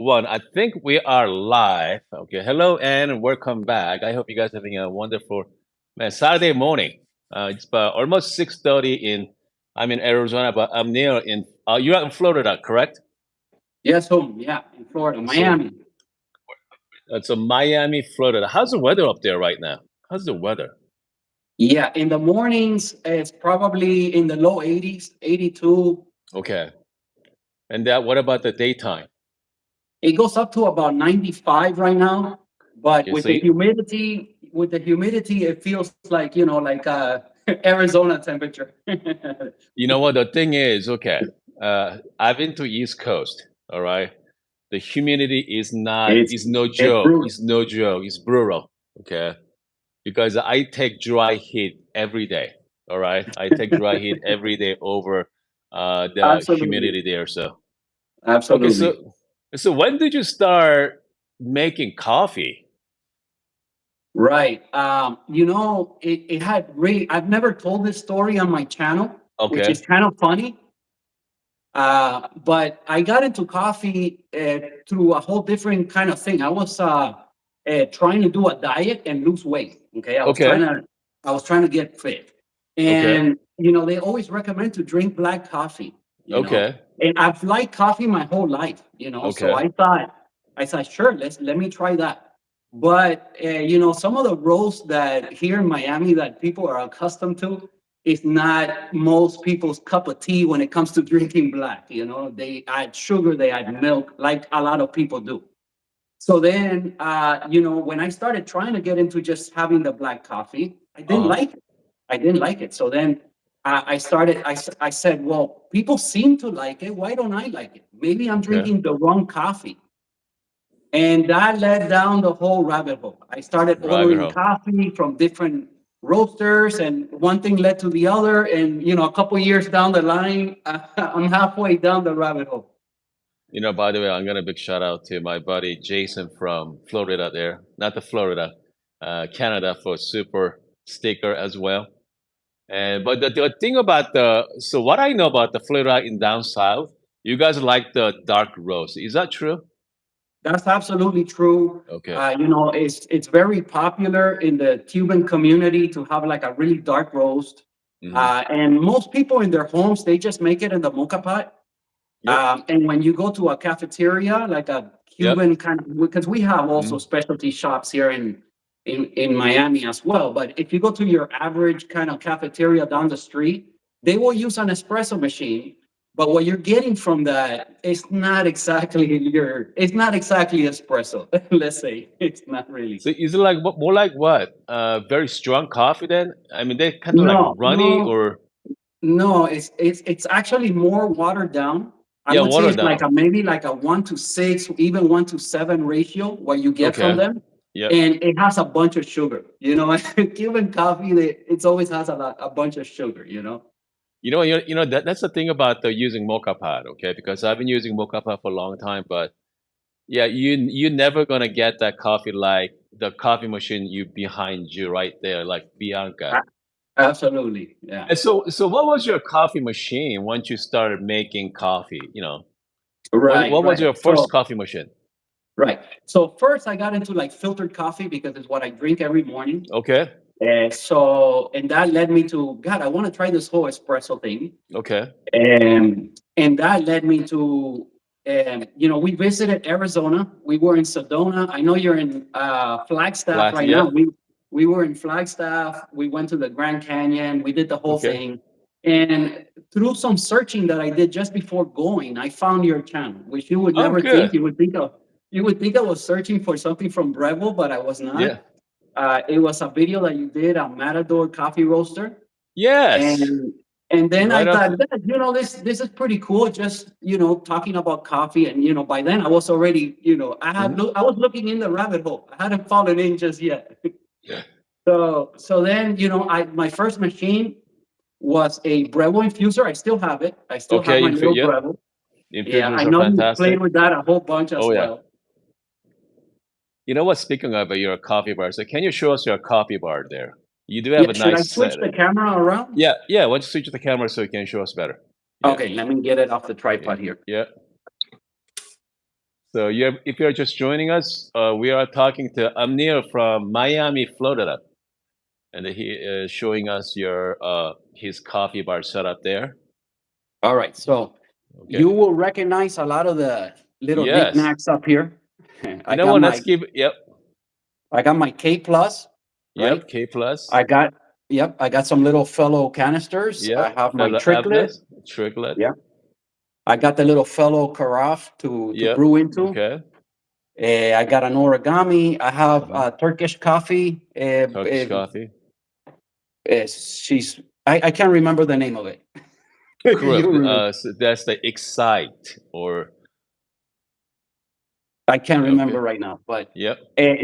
One. I think we are live. Okay. Hello and welcome back. I hope you guys are having a wonderful Saturday morning. It's about almost 6:30 in. I'm in Arizona, but I'm near in. You're in Florida, correct? Yes, home. Yeah, in Florida, So Miami. it's a Miami, Florida. How's the weather up there right now? How's the weather? Yeah, in the mornings, it's probably in the low 80s, 82. Okay. And that. What about the daytime? It goes up to about 95 right now, but Okay. So with the humidity, it feels like, like Arizona temperature. you know what the thing is? Okay. I've been to East Coast. All right. The humidity is not It's is no it's joke. brutal. It's no joke. It's brutal. Okay, because I take dry heat every day. All right, I take dry heat every day over the Absolutely. humidity there. So okay, Absolutely. so when did you start making coffee? Right. It had really, I've never told this story on my channel, which Okay, is kind of funny. But I got into coffee through a whole different kind of thing. I was trying to do a diet and lose weight. Okay, okay, I was trying to get fit, okay, and they always recommend to drink black coffee. okay, And I've liked coffee my whole life. So okay. I thought, sure, let me try that. But some of the roasts that here in Miami that people are accustomed to is not most people's cup of tea when it comes to drinking black. They add sugar, they add milk, like a lot of people do. So then, when I started trying to get into just having the black coffee, I Uh didn't huh. like it. I didn't like it. So then I said, well, people seem to like it. Why don't I like it? Maybe I'm Okay. drinking the wrong coffee. And that led down the whole rabbit hole. I started Rabbit ordering hole. coffee from different roasters, and one thing led to the other. And a couple years down the line, I'm halfway down the rabbit hole. By the way, I'm gonna big shout out to my buddy Jason from Florida there, not the Florida, Canada for super sticker as well. And but the thing about so what I know about the Florida in down south, you guys like the dark roast. Is that true? That's absolutely true. Okay. It's very popular in the Cuban community to have like a really dark roast. Hmm. And most people in their homes, they just make it in the mocha pot. Yep. And when you go to a cafeteria, like a Yep. Cuban kind of, because we have also Hmm. specialty shops here in Miami as well. But if you go to your average kind of cafeteria down the street, they will use an espresso machine. But what you're getting from that it's not exactly espresso. Let's say it's not really. So is it like more like what? Very strong coffee then? I mean, they kind of like No, runny no, or no. It's actually more watered down. I yeah, would say water it's like down. a maybe like a 1 to 6, even 1 to 7 ratio what you get from Okay. them, Yep. and it has a bunch of sugar. Cuban coffee, it always has a bunch of sugar. That's the thing about using mocha pot, okay? Because I've been using mocha pot for a long time, but yeah, you're never gonna get that coffee like the coffee machine you behind you right there, like Bianca. A- Absolutely, yeah. And so what was your coffee machine once you started making coffee? Right, What was right. your first coffee machine? Right. So first, I got into like filtered coffee because it's what I drink every morning. Okay, And that led me to God. I want to try this whole espresso thing, okay, and that led me to we visited Arizona. We were in Sedona. I know you're in Flagstaff flat, right yeah, now. We were in Flagstaff. We went to the Grand Canyon. We did the whole okay. thing. And through some searching that I did just before going, I found your channel, which you would Oh, never think. good, You would think I was searching for something from Breville, but I was yeah, not. It was a video that you did on Matador Coffee Roaster, yes, and and then I right off. thought, "Man, this is pretty cool. Just talking about coffee, and by then I was already, Mhm. I was looking in the rabbit hole. I hadn't fallen in just yet. So then I my first machine was a Breville infuser. I still have it. I still have Okay, my little yep, Breville. Yeah, I infusers are know you fantastic. played with that a whole bunch as Oh yeah. well. You know what? Speaking of your coffee bar, so can you show us your coffee bar there? You do have Yeah, a should I nice switch set. the camera around? Yeah, yeah. Why don't you switch the camera so you can show us better? Yeah, Okay, let me get it off the yeah, tripod here. yeah. So if you're just joining us, we are talking to Amnir from Miami, Florida, and he is showing us your his coffee bar setup there. All right. So Okay. you will recognize a lot of the little Yes. knickknacks up here. You I know got what? Let's my give. Yep. I got my K plus, right? Yep. K plus. I got yep, I got some little fellow canisters. I Yep. have my Fellow triplet. Abnes. Triplet. Yeah. I got the little fellow carafe to Yep. brew into. Okay. I got an origami. I have Hmm. Turkish coffee. Turkish coffee. I can't remember the name of it. You Correct. remember? So that's the excite or I can't remember okay. right now, but Yep.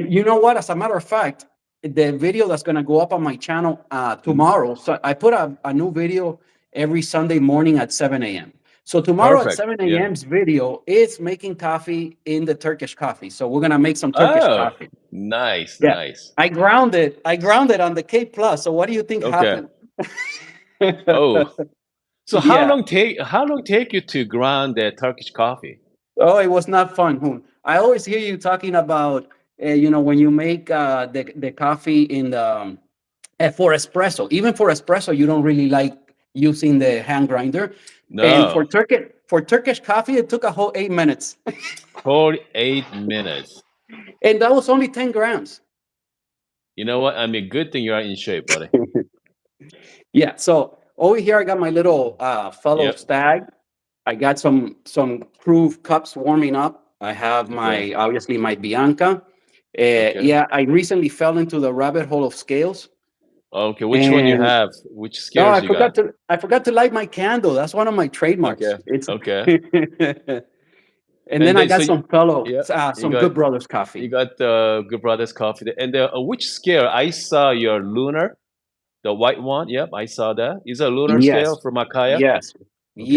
you know what? As a matter of fact, the video that's gonna go up on my channel Hmm. tomorrow. So I put a new video every Sunday morning at 7 a.m. So tomorrow at Perfect. 7 Yeah. a.m.'s video is making coffee in the Turkish coffee. So we're gonna make some Turkish Oh, coffee. nice, Yeah. nice. I grounded on the K plus. So what do you think Okay. happened? Oh, so Yeah. how long take you to grind the Turkish coffee? Oh, it was not fun, Hoon. I always hear you talking about, when you make the coffee in the for espresso. Even for espresso, you don't really like using the hand grinder. And No, For Turkish coffee, it took a whole 8 minutes, 48 minutes. and that was only 10 grams. You know what? I mean, good thing you're in shape, buddy. Yeah. So over here, I got my little fellow Yep. stag. I got some proof cups warming up. I have Okay. my obviously my Bianca. Okay. Yeah, I recently fell into the rabbit hole of scales, Okay. Which one you and have? Which no, scales you got? I forgot to light my candle. That's one of my trademarks. Okay. It's Okay. and And then I then so got some fellow yeah, you some got Good Brothers coffee. Good Brothers coffee. And which scale? I saw your lunar, the white one. Yep, I saw that. Is a lunar scale Yes, from Akaya? yes, Okay.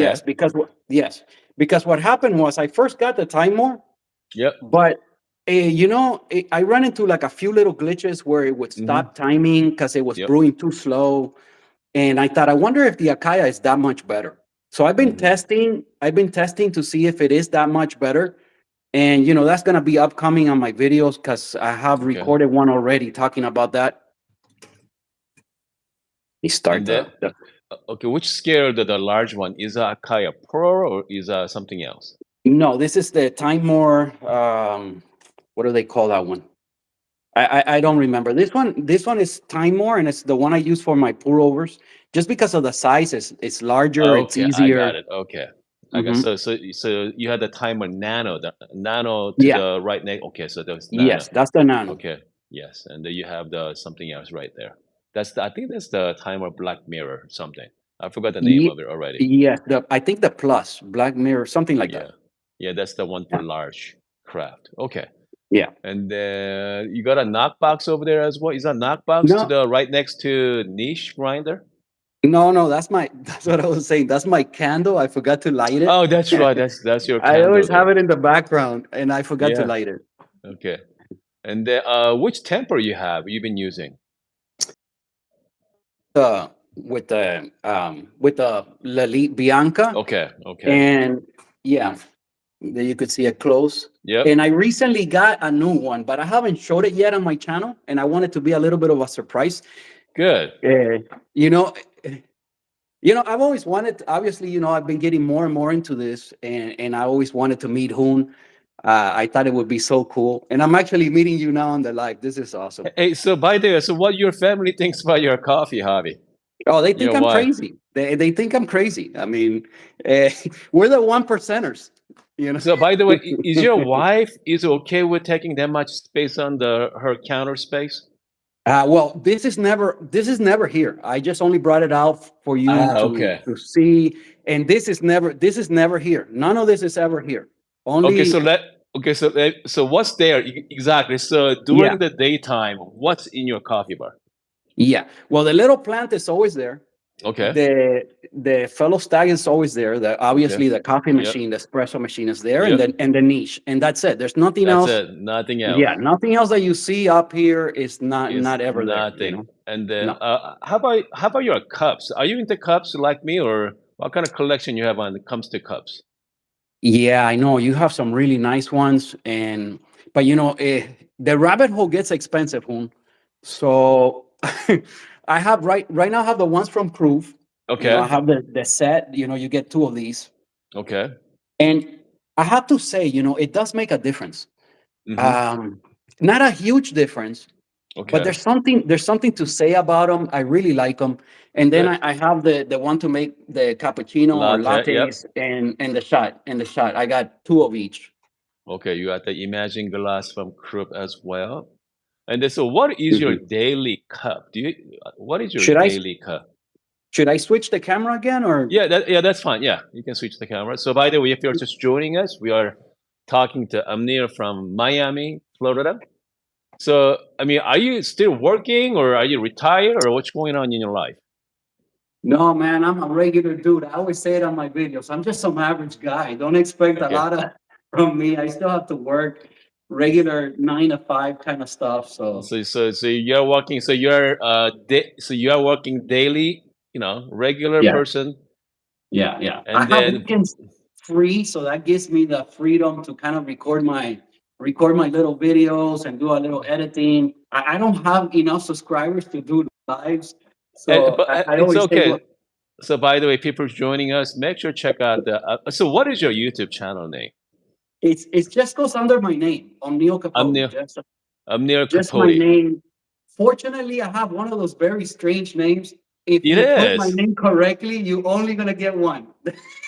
yes. Because what happened was I first got the Timor, Yep. but I ran into like a few little glitches where it would Mm-hmm. stop timing because it was Yep. brewing too slow. And I thought, I wonder if the Akaya is that much better. So I've been Mm-hmm. testing. I've been testing to see if it is that much better. And that's gonna be upcoming on my videos because I have Okay. recorded one already talking about that. You start And then okay, which scale the large one is a Akaya Pro or is something else? no, this is the Time More. What do they call that one? I don't remember. This one is Time More, and it's the one I use for my pour overs. Just because of the size, it's larger, it's Okay, I got easier. it. Okay. I got Hmm. so you had the timer nano, the nano to Yeah. the right neck. Okay, so there's nano. Yes, that's the Nano. Okay, yes, and then you have the something else right there. I think that's the timer Black Mirror something. I forgot the name Ye- of it already. yes, I think the Plus Black Mirror, something like Yeah, that. yeah, that's the one for Yeah. large craft. Okay, Yeah. and then you got a knockbox over there as well. Is that knockbox to No, the right next to niche grinder? no, no. That's what I was saying. That's my candle. I forgot to light Oh, it. that's right. That's your I candle always have there. it in the background, and I forgot to Yeah. light it. Okay. And then, which temper you've been using? With the Lali Bianca, Okay. Okay. and yeah, there you could see it close. Yep. And I recently got a new one, but I haven't showed it yet on my channel, and I want it to be a little bit of a surprise. Good. Uh, you know, I've always wanted. Obviously, I've been getting more and more into this, and I always wanted to meet Hoon. I thought it would be so cool, and I'm actually meeting you now on the live. This is awesome. Hey, so by the way, so what your family thinks about your coffee hobby? Oh, they think Your I'm wife. crazy. They think I'm crazy. I mean, uh, we're the one percenters. You know. So by the way, is your wife is okay with taking that much space on her counter space? Well, this is never here. I just only brought it out for you Ah, to okay. to see, and this is never here. None of this is ever here. Okay, so Only so what's there exactly? So yeah, during the daytime, what's in your coffee bar? yeah. Well, the little plant is always there. Okay. The fellow stag is always there. The Okay. obviously the coffee Yep. machine, the espresso machine is there, and Yep. the niche, and that's it. There's nothing That's else. it. Nothing Yeah, else. nothing else that you see up here is not Is not ever there. nothing. And then, No. how about your cups? Are you into cups like me, or what kind of collection you have when it comes to cups? Yeah, I know you have some really nice ones, but the rabbit hole gets expensive, Hoon. So I have right now I have the ones from Proof. I Okay. have the set. You get two of these, Okay. and I have to say, it does make a difference. Mm-hmm. Um, Not a huge difference, but Okay. there's something to say about them. I really like them. And then Good. I have the one to make the cappuccino or Latte. lattes Yep. and the shot. I got two of each. Okay. You got the Imagine glass from Krupp as well. And then, so, what is your Mhm. daily cup? What is your Should I daily cup? should I switch the camera again or Yeah, that's fine. Yeah, you can switch the camera. So, by the way, if you're just joining us, we are talking to Amnir from Miami, Florida. So, I mean, are you still working, or are you retired, or what's going on in your life? no, man? I'm a regular dude. I always say it on my videos. I'm just some average guy. Don't expect a Okay. lot of from me. I still have to work regular 9 to 5 kind of stuff. So So you're working. So you are working daily. Regular yeah, person, yeah. I and have then weekends free, so that gives me the freedom to kind of record my little videos and do a little editing. I don't have enough subscribers to do lives, so but I it's always say, okay. well, So, by the way, people joining us, make sure check out the. So, what is your YouTube channel name? it just goes under my name, O'Neill I'm Capote. near. I'm near Just my Capote. name. Fortunately, I have one of those very strange names. If It you put my is. name correctly, you're only gonna get one.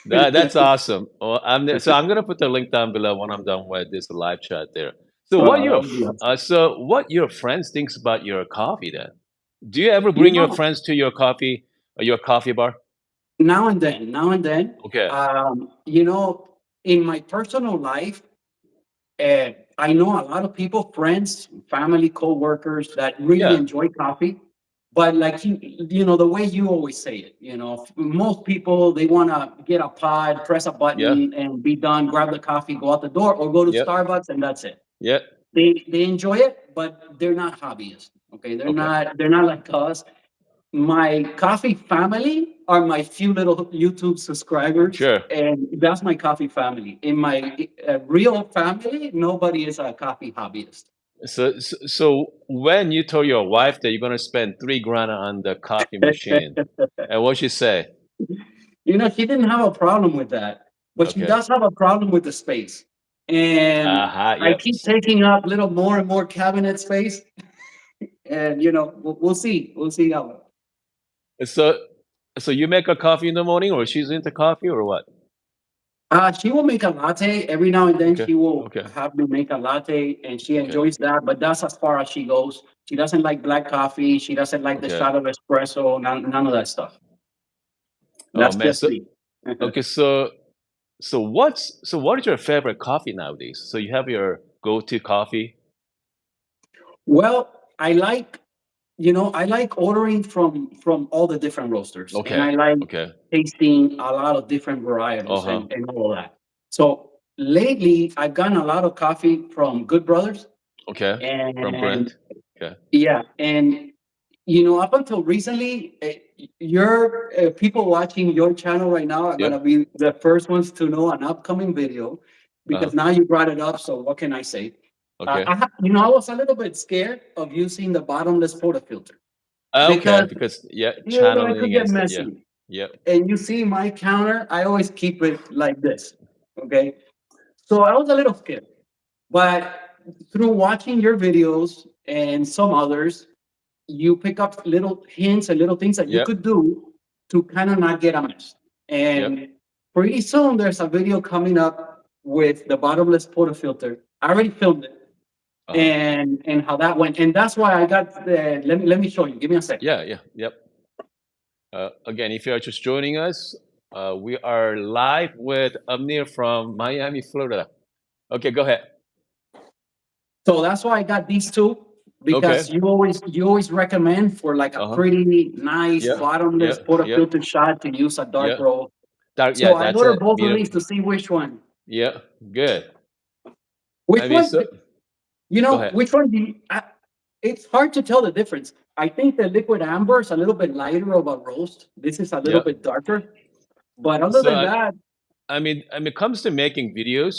That's awesome. Well, so I'm gonna put the link down below when I'm done with this live chat there. So That would be awesome. what your friends thinks about your coffee then? Do you ever You bring your know, friends to your coffee bar? now and then, Okay. in my personal life, I know a lot of people, friends, family, co-workers that really Yeah. enjoy coffee. But like the way you always say it, most people they want to get a pod, press a Yeah. button, and be done. Grab the coffee, go out the door, or go to Yep. Starbucks, and that's it. Yep. They enjoy it, but they're not hobbyists. Okay, they're Okay. not like us. My coffee family are my few little YouTube subscribers, Sure. and that's my coffee family. In my real family, nobody is a coffee hobbyist. So when you told your wife that you're gonna spend 3 grand on the coffee machine, and what she say? She didn't have a problem with that, but she Okay. does have a problem with the space. And Uh-huh. I Yep. keep taking up little more and more cabinet space. And we'll see. We'll see how. So so you make a coffee in the morning, or she's into coffee, or what? She will make a latte every now and then. Okay. She will Okay. have me make a latte, and she Okay. enjoys that. But that's as far as she goes. She doesn't like black coffee. She doesn't like the Okay. shot of espresso. None of that stuff. Oh That's man. just So me. okay. So what is your favorite coffee nowadays? So you have your go-to coffee? Well, I like ordering from all the different roasters, and Okay. I like Okay. tasting a lot of different varietals Uh-huh. and all of that. So lately, I've gotten a lot of coffee from Good Brothers, Okay. From and Brent. Okay. yeah, and up until recently, your people watching your channel right now are Yep. gonna be the first ones to know an upcoming video, Uh-huh. because now you brought it up. So what can I say? Okay. I was a little bit scared of using the bottomless portafilter Okay. because Because yeah, it channeling could get and stuff. Yeah. messy. Yep. And you see my counter, I always keep it like this. Okay. So I was a little scared. But through watching your videos and some others, you pick up little hints and little things that you Yep. could do to kind of not get a mess. Yep. And pretty soon there's a video coming up with the bottomless portafilter. I already filmed it, Uh-huh. and how that went. And that's why I got the let me show you. Give me a second. Yeah. Yeah. Yep. Again, if you're just joining us, we are live with Amir from Miami, Florida. Okay, go ahead. So that's why I got these two, Okay. because you always recommend for like a Uh-huh. pretty nice Yep. bottomless Yep. Yep. portafilter shot to use a dark Yep. roll. Yeah, So I that's ordered it. both of these Beautiful. to see which one. Yeah. Good. I Which mean, one? so go ahead. Which one do you? It's hard to tell the difference. I think the liquid amber is a little bit lighter of a roast. This is a little Yep. bit darker. But other So than that, I mean, it comes to making videos,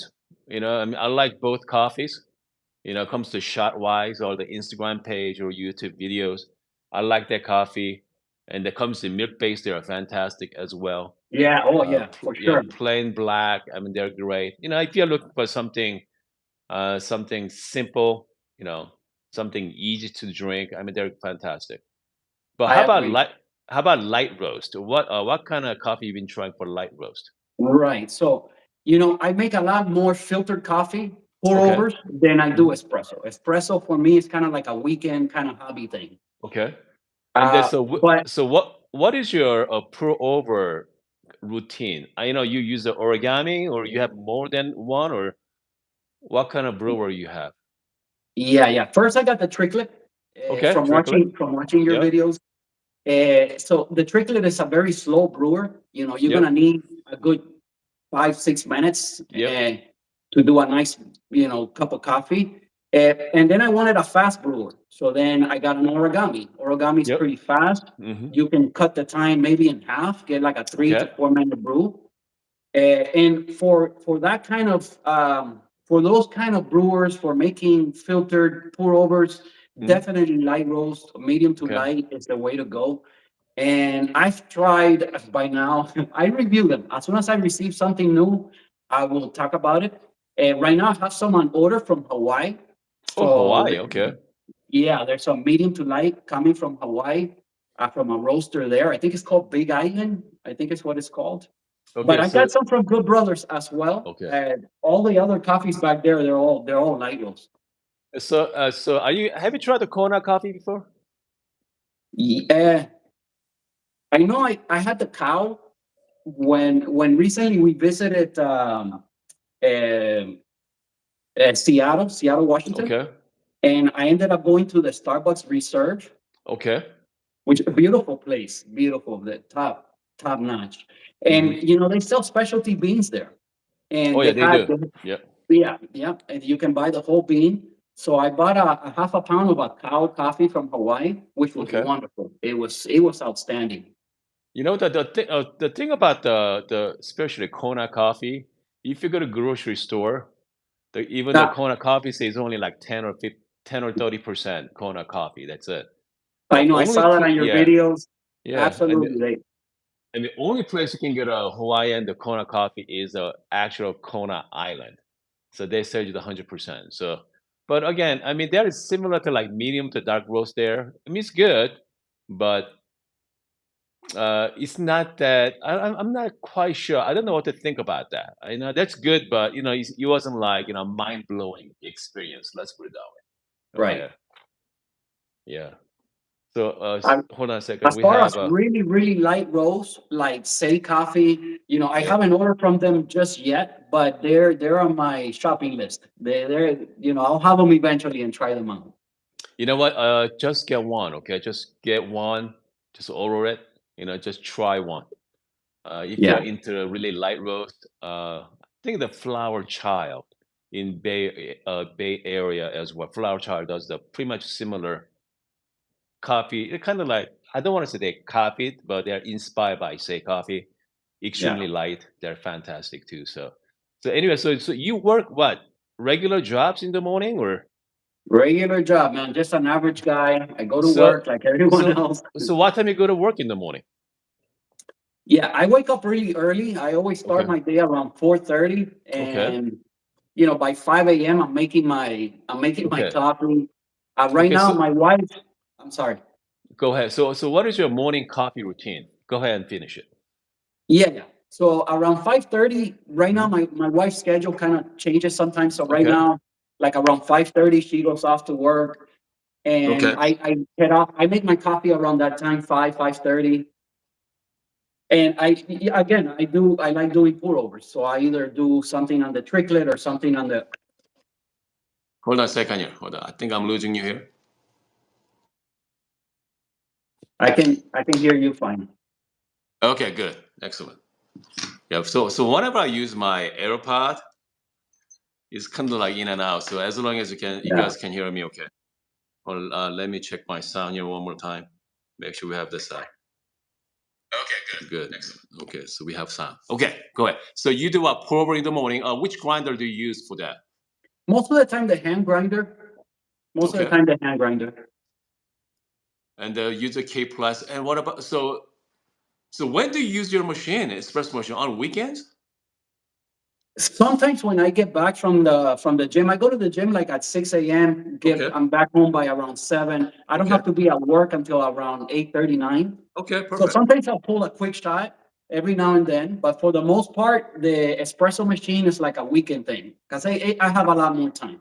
I mean, I like both coffees. It comes to shot wise or the Instagram page or YouTube videos. I like that coffee. And that comes to milk based, they are fantastic as well. Yeah. Oh, yeah, for Yeah, sure. plain black. I mean, they're great. If you're looking for something simple, you know, something easy to drink. I mean, they're fantastic. But I agree. how about light roast? What kind of coffee you been trying for light roast? Right. So, I make a lot more filtered coffee pour Okay. overs than I do Mhm. espresso. Espresso for me is kind of like a weekend kind of hobby thing. Okay. And then Uh, but so what is your pour over routine? I know you use the origami or you have more than one or what kind of brewer you have? yeah, yeah. First, I got the triclet Okay, tricklet. from watching your Yep. videos. So the triclet is a very slow brewer. You're Yep. gonna need a good 5 6 minutes Yep. to do a nice cup of coffee. And then I wanted a fast brewer, so then I got an origami. Origami is Yep. pretty fast. Mhm. You can cut the time maybe in half, get like a three to Okay. four minute brew. And for that kind of for those kind of brewers for making filtered pour overs, Mhm. definitely light roast, medium to Okay. light is the way to go. And I've tried by now. I review them as soon as I receive something new. I will talk about it. And right now, I have some on order from Hawaii. Oh, So Hawaii. Okay. yeah, there's some medium to light coming from Hawaii, from a roaster there. I think it's called Big Island. I think it's what it's called. But Okay. I got some from Good Brothers as well. Okay. And all the other coffees back there, they're all light roast. So have you tried the Kona coffee before? Yeah, I know. I had the cow when recently we visited um, Seattle, Washington, Okay. and I ended up going to the Starbucks Reserve, Okay. which a beautiful place, beautiful, the top notch. And Mhm. they sell specialty beans there, Oh and yeah, they do. Yep. yeah, yeah, and you can buy the whole bean. So I bought a half a pound of a cow coffee from Hawaii, which was Okay. wonderful. It was outstanding. The thing about the especially Kona coffee, if you go to grocery store, even the Now, Kona coffee says only like 10 or 30% Kona coffee. That's it. I The know I only saw that on your yeah, videos. yeah, Absolutely, and the only place you can get a Hawaiian the Kona coffee is the actual Kona Island. So they sell you the 100%. So, but again, I mean that is similar to like medium to dark roast there. I mean it's good, but it's not that I'm not quite sure. I don't know what to think about that. I know that's good, but it wasn't like mind blowing experience. Let's put it that way. right. Okay, yeah. So hold on a second. As We far as have really, really light roast, like Say Coffee, I yeah. haven't ordered from them just yet, but they're on my shopping list. I'll have them eventually and try them out. You know what? Just get one. Okay, just get one. Just order it. Just try one. If you're Yeah, into a really light roast, I think the Flower Child in Bay Area as well. Flower Child does the pretty much similar coffee. It kind of like I don't want to say they copied, but they're inspired by Say Coffee. yeah. Extremely light. They're fantastic too. So anyway, so you work what regular jobs in the morning or Regular job, man. Just an average guy. I go to so work like everyone so else. so what time you go to work in the morning? Yeah, I wake up really early. I always start Okay. my day around 4:30, Okay. and by 5 a.m. I'm making my Okay. coffee. Right Okay. now, So my wife. I'm sorry. go ahead. So what is your morning coffee routine? Go ahead and finish it. Yeah, yeah. So around 5:30, right now Mhm. my wife's schedule kind of changes sometimes. So right Okay. now, like around 5:30, she goes off to work, and Okay. I head off. I make my coffee around that time, 5:30. And again, I like doing pour overs. So I either do something on the triclet or something on the. Hold on a second here. Hold on. I think I'm losing you here. I can hear you fine. Okay, good. Excellent. Yeah. So whenever I use my AirPod, it's kind of like in and out. So as long as you Yeah. guys can hear me, okay. Well, let me check my sound here one more time. Make sure we have this. Okay, good. Good. Excellent. Okay, so we have some. Okay, go ahead. So you do a pour over in the morning. Which grinder do you use for that? Most of the time, the hand grinder. Most of the Okay. time, the hand grinder. And use a K plus. And what about so when do you use your machine, espresso machine, on weekends? Sometimes when I get back from the gym, I go to the gym like at 6 a.m. Okay. I'm back home by around 7. I don't Okay. have to be at work until around 8:39. Okay. So Perfect. sometimes I'll pull a quick shot every now and then, but for the most part, the espresso machine is like a weekend thing because I have a lot more time.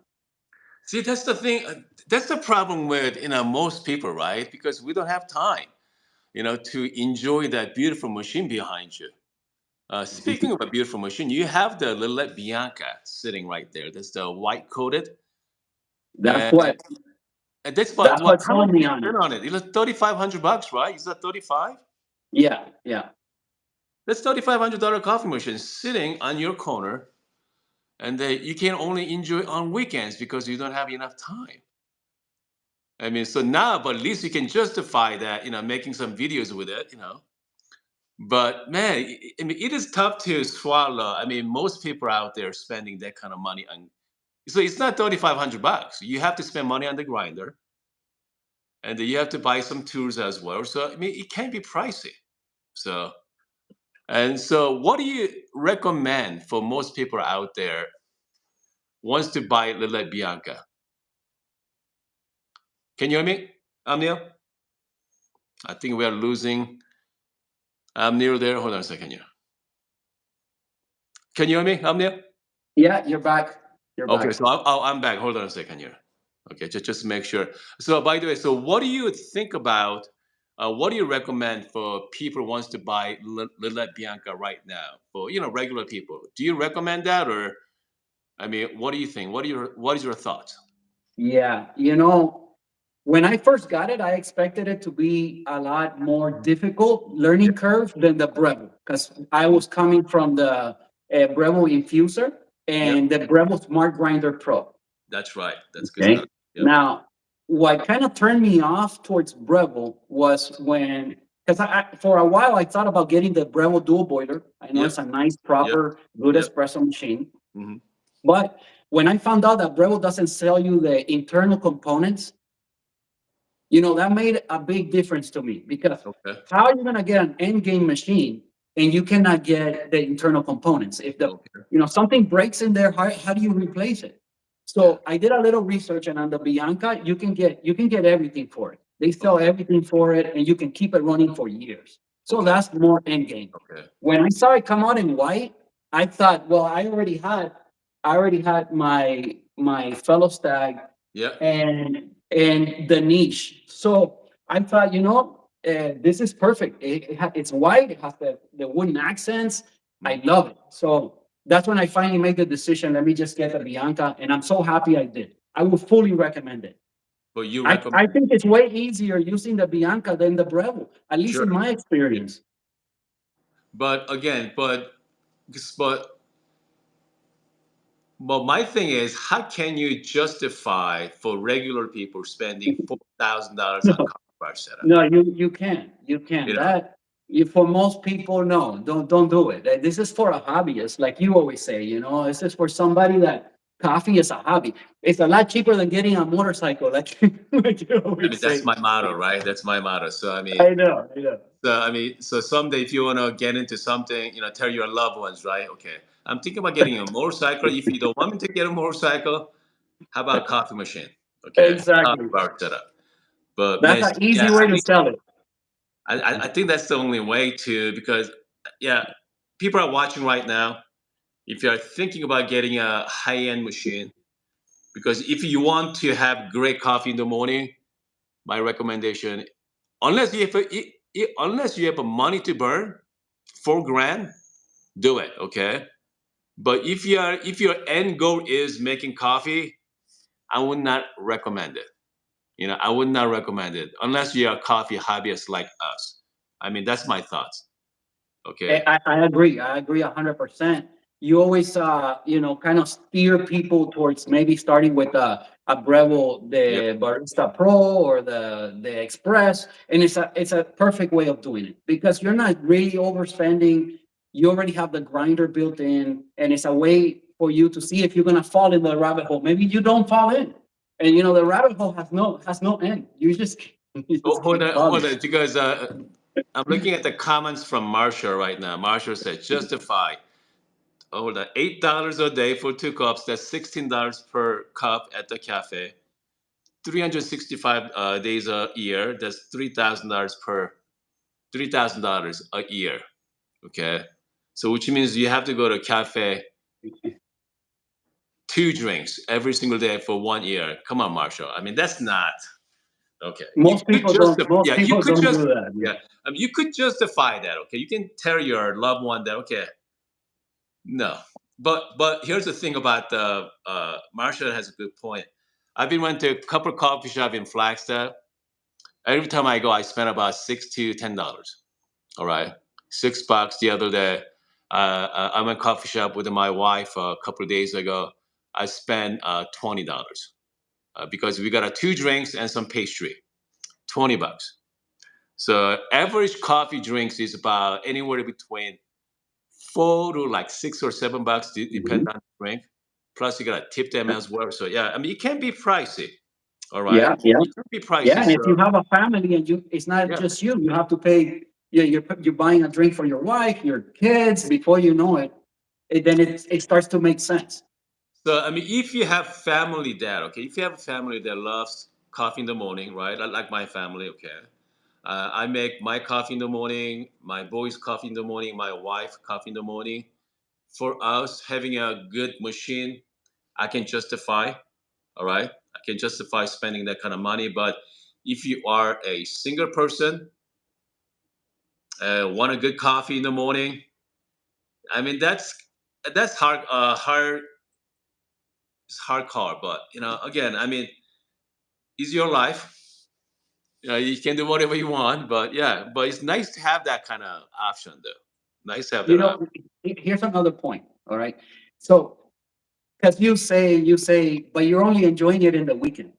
See, that's the thing. That's the problem with most people, right? Because we don't have time, to enjoy that beautiful machine behind you. Speaking of a beautiful machine, you have the Lillet Bianca sitting right there. That's the white coated, That's and, what and that's that's what? what How much sold do me you on it. spend on it? It's 3,500 bucks, right? Is that 35? Yeah, yeah. That's $3,500 coffee machine sitting on your corner, and you can only enjoy it on weekends because you don't have enough time. I mean, so now, but at least you can justify that, making some videos with it. But man, I mean, it is tough to swallow. I mean, most people out there spending that kind of money on. So it's not 3,500 bucks. You have to spend money on the grinder, and then you have to buy some tools as well. So I mean, it can be pricey. So what do you recommend for most people out there wants to buy Lillet Bianca? Can you hear me, Amnil? I think we are losing Amnil there. Hold on a second here. Can you hear me, Amnil? Yeah, you're back. You're Okay, back. so I'm back. Hold on a second here. Okay, just make sure. So by the way, so what do you think about? What do you recommend for people who wants to buy Lillet Bianca right now for regular people? Do you recommend that, or I mean, what do you think? What is your thoughts? Yeah, when I first got it, I expected it to be a lot more difficult Yeah, learning curve than the Breville because I was coming from the Breville Infuser yeah, and the Breville Smart Grinder Pro. that's right. That's good stuff. Okay. Yep. Now, what kind of turned me off towards Breville was when, because for a while I thought about getting the Breville dual boiler. I know Yep. it's a nice, Yep. proper, good Yep. espresso machine. Hmm. But when I found out that Breville doesn't sell you the internal components, that made a big difference to me because Okay. how are you going to get an end game machine and you cannot get the internal components? If Okay. something breaks in there, how do you replace it? Yeah. So I did a little research, and on the Bianca, you can get everything for it. They sell Okay. everything for it, and you can keep it running for years. So Okay. that's more end game. Okay. When I saw it come out in white, I thought, well, I already had my fellow stag Yeah. and the niche. So I thought, this is perfect. It's white. It has the wooden accents. I Mhm. love it. So that's when I finally made the decision. Let me just get the Bianca, and I'm so happy I did. I would fully recommend it. But you I recommend? think it's way easier using the Bianca than the Breville, at least Sure. in my Yeah. experience. But again, but my thing is, how can you justify for regular people spending $4,000 on No, coffee bar setup? no, you can. You know, For most people, no, don't do it. This is for a hobbyist, like you always say. This is for somebody that coffee is a hobby. It's a lot cheaper than getting a motorcycle, like like you I mean always that's say. my motto, right? That's my motto. So I know. so someday if you want to get into something, tell your loved ones, right? Okay, I'm thinking about getting a motorcycle. If you don't want me to get a motorcycle, how about a coffee machine? Okay, coffee Exactly. bar setup. But That's man, an easy yeah, way I to mean, sell it. I think that's the only way to because yeah, people are watching right now. If you're thinking about getting a high-end machine, because if you want to have great coffee in the morning, my recommendation, unless you have a money to burn, 4 grand, do it. Okay, but if your end goal is making coffee, I would not recommend it. I would not recommend it unless you're a coffee hobbyist like us. I mean, that's my thoughts. Okay. I agree. I agree 100%. You always, kind of steer people towards maybe starting with a a Breville, Yep. the Barista Pro or the Express, and it's a perfect way of doing it because you're not really overspending. You already have the grinder built in, and it's a way for you to see if you're gonna fall in the rabbit hole. Maybe you don't fall in, and the rabbit hole has no end. You just you Oh, just keep falling. hold on, because I'm looking at the comments from Marshall right now. Marshall said, justify. Hold on, $8 a day for 2 cups. That's $16 per cup at the cafe. 365 days a year. That's $3,000 a year. Okay, so which means you have to go to a cafe 2 drinks every single day for 1 year. Come on, Marshall. I mean, that's not okay. You Most could people just, don't. Most yeah, you people could don't just, do that. yeah, I mean, you could justify that. Okay, you can tell your loved one that, okay, no, but here's the thing about the Marshall has a good point. I've been went to a couple of coffee shop in Flagstaff. Every time I go, I spend about $6 to $10. All right, $6 the other day. I'm in a coffee shop with my wife a couple of days ago. I spent $20 because we got 2 drinks and some pastry. $20. So average coffee drinks is about anywhere between 4 to like $6 or $7, depending Mhm. on the drink. Plus you gotta tip them as well. So yeah, I mean it can be pricey. All right, Yeah, yeah. it can be Yeah, pricey. and if you So have a family and it's not yeah. just you, you have to pay. Yeah, you're buying a drink for your wife, your kids. Before you know it, then it starts to make sense. So I mean, if you have family that okay, if you have a family that loves coffee in the morning, right? Like my family, okay. I make my coffee in the morning, my boys coffee in the morning, my wife coffee in the morning. For us, having a good machine, I can justify. All right, I can justify spending that kind of money. But if you are a single person, want a good coffee in the morning, I mean that's hard, it's hardcore. But again, I mean, it's your life. You can do whatever you want. But yeah, but it's nice to have that kind of option, though. Nice to have You that option. know, here's another point. All right, so because you say, but you're only enjoying it in the weekend.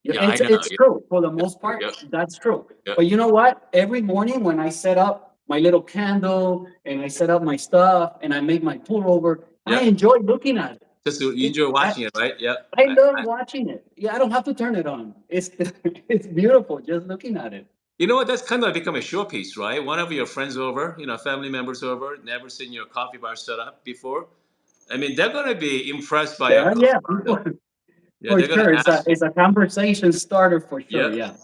Yeah, Yeah, I it's know. it's Yeah, true for the yeah, most part. yeah, That's true. yeah, But you know what? Every morning when I set up my little candle and I set up my stuff and I make my pour over, I yeah. enjoy looking at it. Just you It enjoy I, watching it, right? Yeah. I love watching it. Yeah, I don't have to turn it on. It's it's beautiful just looking at it. You know what? That's kind of become a showpiece, right? One of your friends over, family members over, never seen your coffee bar set up before. I mean, they're gonna be impressed by your Yeah, coffee yeah, bar, though. Yeah, for they're gonna sure. It's a ask. it's a conversation starter for Yeah. sure. Yeah.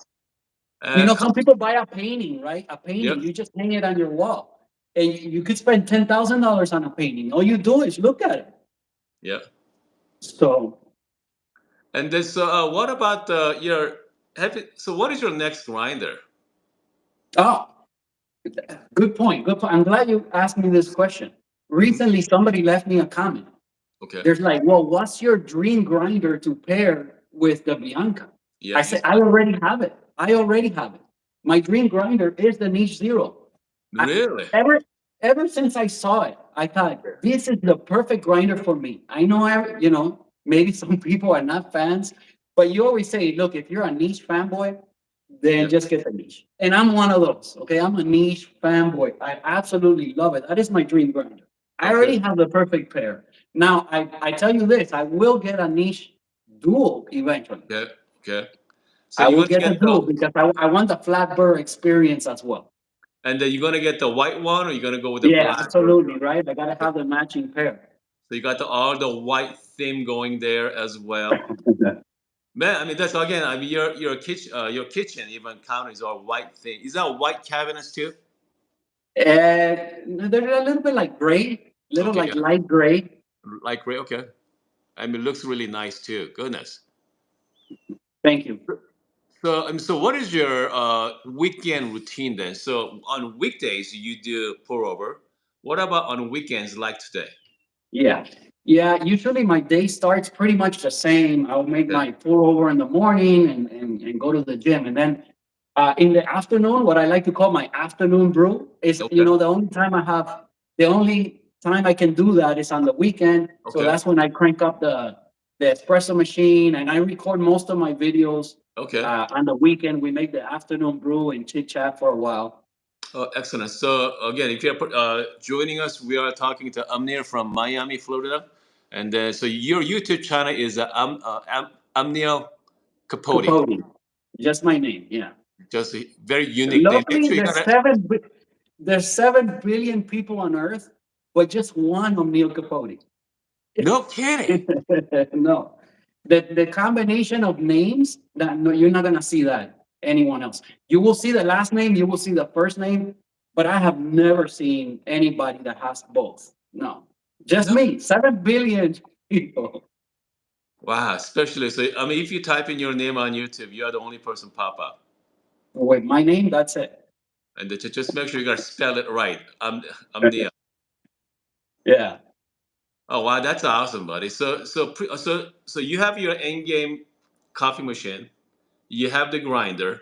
Some Coffee. people buy a painting, right? A Yeah. painting, you just hang it on your wall. And you could spend $10,000 on a painting. All you do is look at it. Yeah. So, And this, what about your? So, what is your next grinder? oh, good point. Good point. I'm glad you asked me this question. Hmm. Recently, somebody left me a comment. Okay. There's like, well, what's your dream grinder to pair with the Bianca? Yeah. I said, I already have it. I already have it. My dream grinder is the Niche Zero. I, Really? ever ever since I saw it, I thought this is the perfect grinder for me. I know maybe some people are not fans, but you always say, look, if you're a niche fanboy, then Yeah. just get the niche. And I'm one of those. Okay, I'm a niche fanboy. I absolutely love it. That is my dream grinder. I Okay. already have the perfect pair. Now I tell you this, I will get a niche dual eventually. Okay. Okay. So I you're will gonna get the get dual because I want the flat burr experience as well. and then you're gonna get the white one, or you're gonna go with the Yeah, black version. absolutely, right? I gotta have the matching pair. So you got all the white theme going there as well. Man, I mean that's again. I mean your kitchen even counter is all white thing. Is that white cabinets too? And they're a little bit like gray, little Okay, like yeah, light gray. light gray. Okay, I mean it looks really nice too. Goodness. Thank you. So what is your weekend routine then? So on weekdays you do pour over. What about on weekends like today? Yeah. Yeah. Usually my day starts pretty much the same. I'll make Yeah. my pour over in the morning and go to the gym. And then in the afternoon, what I like to call my afternoon brew is, Okay. the only time I can do that is on the weekend. So Okay. that's when I crank up the the espresso machine, and I record most of my videos. Okay. On the weekend, we make the afternoon brew and chit chat for a while. Oh, excellent. So again, if you're joining us, we are talking to Amnir from Miami, Florida, and so your YouTube channel is Amnir Capote. Capote, just my name. Yeah. Just a very unique name. Make Luckily, sure you got it. there's 7 billion people on Earth, but just one of Neil Capote. No kidding. No, the combination of names that no, you're not gonna see that anyone else. You will see the last name, you will see the first name, but I have never seen anybody that has both. No, just No. me. 7 billion people Wow. Especially so. I mean, if you type in your name on YouTube, you are the only person pop up. with my name. That's it. And just make sure you got to spell it right. Amnir. Yeah. Oh wow, that's awesome, buddy. So you have your end game coffee machine. You have the grinder.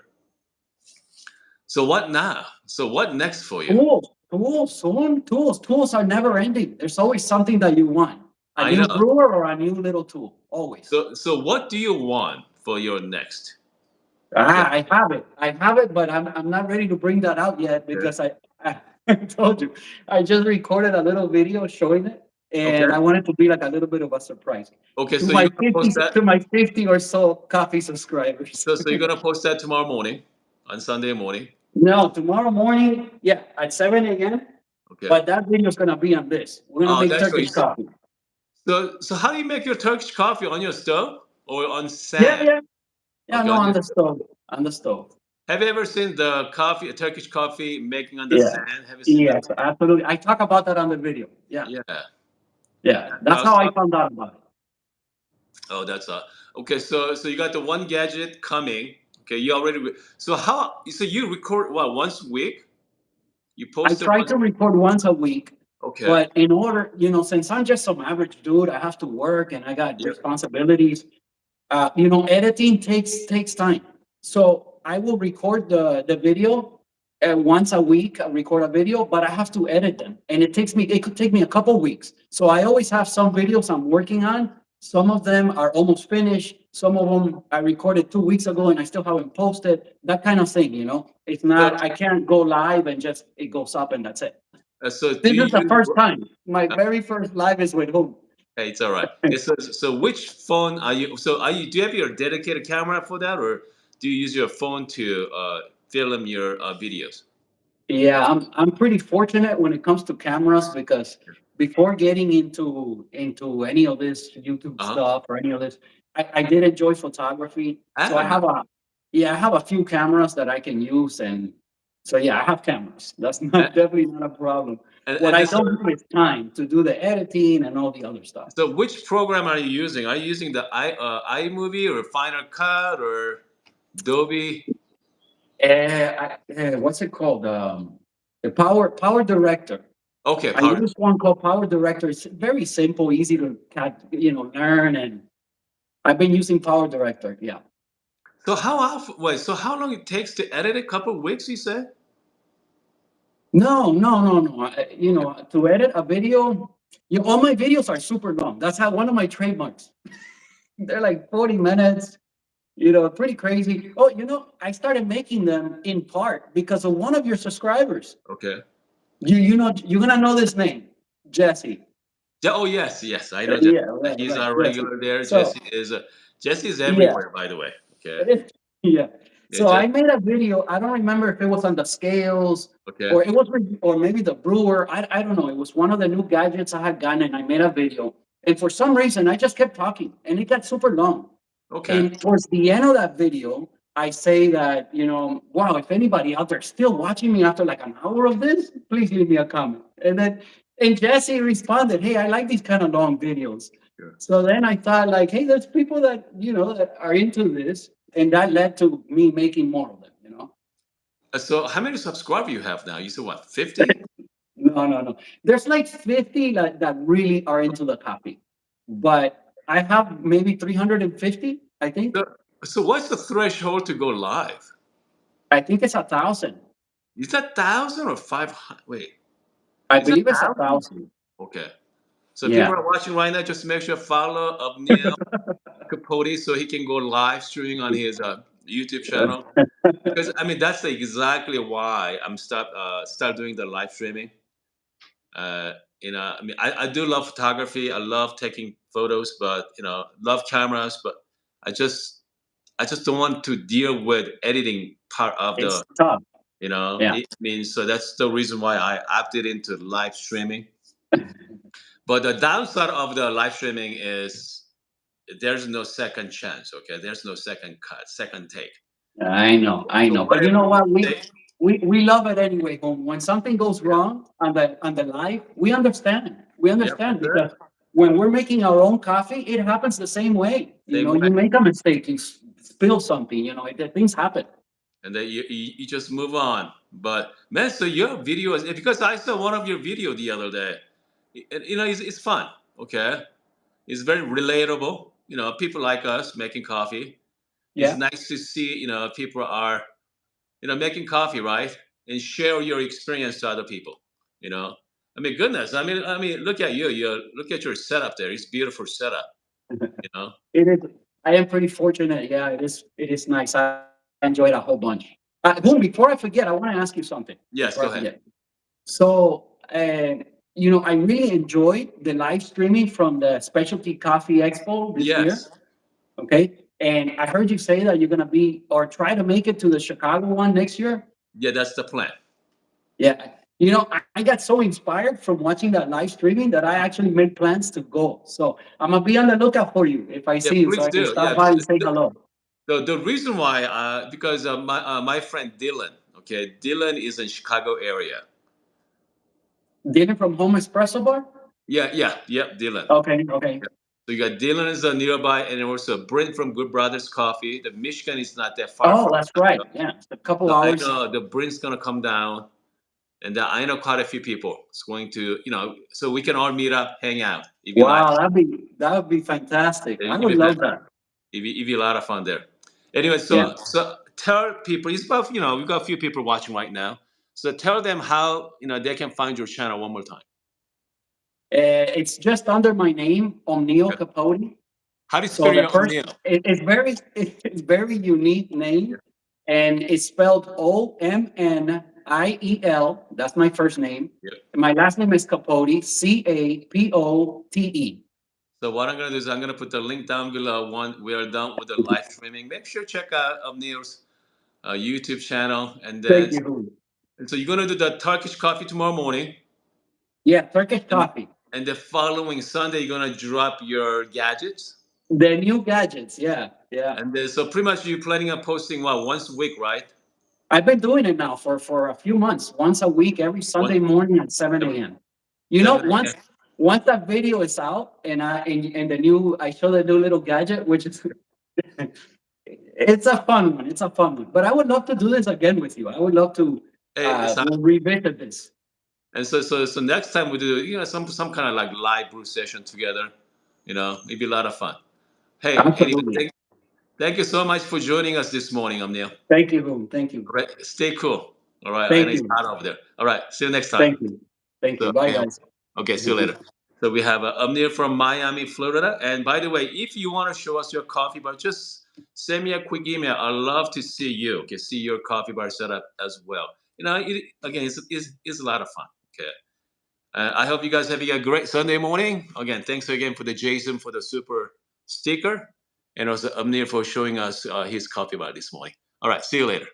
So what now? So what next for you? Tools are never ending. There's always something that you want. A I new know. brewer or a new little tool. Always. So what do you want for your next? Okay. I have it. I have it, but I'm not ready to bring that out yet Okay. because I told you I just recorded a little video showing it, Okay. and I want it to be like a little bit of a surprise Okay. to So you're my gonna post that. 50 or so coffee subscribers. So you're gonna post that tomorrow morning, on Sunday morning. No, tomorrow morning, yeah, at 7 a.m. Okay. But that video is gonna be on this. We're gonna Oh, make that's Turkish great. So coffee. so how do you make your Turkish coffee on your stove or on Yeah, sand? yeah, yeah. Okay. No, On on your the stove. On the stove. Have you ever seen the coffee, Turkish coffee making on the Yeah. sand? Have you seen that? Yes, absolutely. I talk about that on the video. Yeah. Yeah. Yeah. That's That's how I found out about it. oh, that's okay. So you got the one gadget coming. Okay, you already. So how? So you record what once a week? You I post it try once. to record once a week, Okay. but in order, since I'm just some average dude, I have to work and I got Yeah. responsibilities. Editing takes time. So I will record the video once a week. I record a video, but I have to edit them, and it could take me a couple weeks. So I always have some videos I'm working on. Some of them are almost finished. Some of them I recorded 2 weeks ago, and I still haven't posted. That kind of thing. It's So not. I can't go live and just it goes up and that's it. so This do is you the use? first time. My very first live is with whom? Hey, it's all right. Okay, so which phone are you? So are you? Do you have your dedicated camera for that, or do you use your phone to film your videos? Yeah, I'm pretty fortunate when it comes to cameras because before getting into any of this YouTube Uh huh. stuff or any of this, I did enjoy photography. So Ah, I have a few cameras that I can use, and so yeah, I have cameras. That's and, not definitely not a problem. What and I this. don't have is time to do the editing and all the other stuff. So which program are you using? Are you using the iMovie or Final Cut or Adobe? What's it called? The Power Director. Okay, I Power. use one called Power Director. It's very simple, easy to learn, and I've been using Power Director. Yeah. So how often? Wait. So how long it takes to edit? A couple of weeks, you said? No, no, no, no. Okay. To edit a video, all my videos are super long. That's how one of my trademarks. They're like 40 minutes. Pretty crazy. Oh, I started making them in part because of one of your subscribers. Okay. You're gonna know this name, Jesse. Oh yes, yes, I know Jesse. Yeah, right, He's right, our Jesse. regular there. So Jesse is yeah, everywhere, by the way. Okay. yeah. Yeah, So I Jesse. made a video. I don't remember if it was on the scales Okay. or or maybe the brewer. I don't know. It was one of the new gadgets I had gotten, and I made a video. And for some reason, I just kept talking, and it got super long. Okay. And towards the end of that video, I say that, wow, if anybody out there still watching me after like an hour of this, please leave me a comment. And Jesse responded, hey, I like these kind of long videos. Sure. So then I thought like, hey, there's people that, that are into this. And that led to me making more of them. So how many subscribers you have now? You said what, 50? No, no, no. There's like 50 that really are into the copy. But I have maybe 350, I think. So, so what's the threshold to go live? I think it's 1,000. Is that 1,000 or 500? Wait, I is that believe it's a 1,000? thousand. Okay. So people Yeah. are watching right now. Just make sure follow Neil Capote so he can go live streaming on his YouTube channel. Because I mean that's exactly why I'm start doing the live streaming. Uh, I mean, I do love photography. I love taking photos, but love cameras. But I just I just don't want to deal with editing part of the. It's tough. Yeah. It means so that's the reason why I opted into live streaming. But the downside of the live streaming is there's no second chance. Okay, there's no second cut, second take. I know, I So know. But you whatever know you what? say, We love it anyway. When something goes yeah, wrong on the live, we understand. We yeah, understand that's it. because when we're making our own coffee, it happens the same way. You Same know, way. you make a mistake, you spill something. Things happen. And then you just move on. But man, so your video is because I saw one of your video the other day. It's fun. Okay, it's very relatable. People like us making coffee. It's Yeah. nice to see people are making coffee, right, and share your experience to other people. You know, I mean, goodness, I mean, look at you. Look at your setup there. It's beautiful setup. You know. It is. I am pretty fortunate. Yeah, it is. It is nice. I enjoyed a whole bunch. Boom! Before I forget, I want to ask you something. Yes, Before go I ahead. forget. So, I really enjoyed the live streaming from the Specialty Coffee Expo this year. Yes. Okay. And I heard you say that you're going to be or try to make it to the Chicago one next year. Yeah, that's the plan. Yeah. I got so inspired from watching that live streaming that I actually made plans to go. So I'm going to be on the lookout for you if I Yeah, see you so please I can do. stop Yeah. by and say hello. The reason why, because my friend Dylan, okay, Dylan is in Chicago area. Dinner from Home Espresso Bar? Yeah, yeah, yeah, Dylan. Okay. Okay. Yeah. So you got Dylan is nearby, and also Brent from Good Brothers Coffee. The Michigan is not that far Oh, from that's right. Chicago. Yeah. It's a couple So I hours. know the Brent's gonna come down, and I know quite a few people. It's going to, so we can all meet up, hang out if you like. Wow, that would be fantastic. I It'd would be love fantastic. that. It'd be a lot of fun there. Anyway, Yeah. so tell people. It's about we've got a few people watching right now. So tell them how they can find your channel one more time. It's just under my name, O'Neill Okay. Capote. How do you So spell the your first, O'Neill? it's very unique Yeah. name, and it's spelled Omniel. That's my first name. Yeah. And my last name is Capote, Capote. So what I'm gonna do is I'm gonna put the link down below. When we are done with the live streaming, make sure check out O'Neill's YouTube channel, Thank you. and so you're gonna do the Turkish coffee tomorrow morning, Yeah, Turkish and coffee. the following Sunday you're gonna drop your gadgets. The new gadgets. Yeah, yeah. And then, so pretty much you're planning on posting what once a week, right? I've been doing it now for a few months, once a week, every Once Sunday morning at 7 a.m. You know, 7 once a.m. once that video is out and the new I show the new little gadget, which is it's a fun one. It's a fun one. But I would love to do this again with you. I would love to Hey, so, we'll revisit this. and so next time we do some kind of like live brew session together. It'd be a lot of fun. Hey, anyway, Absolutely. thank you so much for joining us this morning, Amnil. Thank you, Boom. Thank you. All right, stay cool. All right, and Thank it's you. hot over there. All right, see you next time. Thank you. Thank So you. Bye okay, guys. okay, see you later. So we have Amnir from Miami, Florida. And by the way, if you want to show us your coffee bar, just send me a quick email. I'd love to see you. Okay, see your coffee bar setup as well. Again, it's a lot of fun. Okay. I hope you guys having a great Sunday morning. Again, thanks again for the Jason for the super sticker, and also Amnir for showing us his coffee bar this morning. All right, see you later.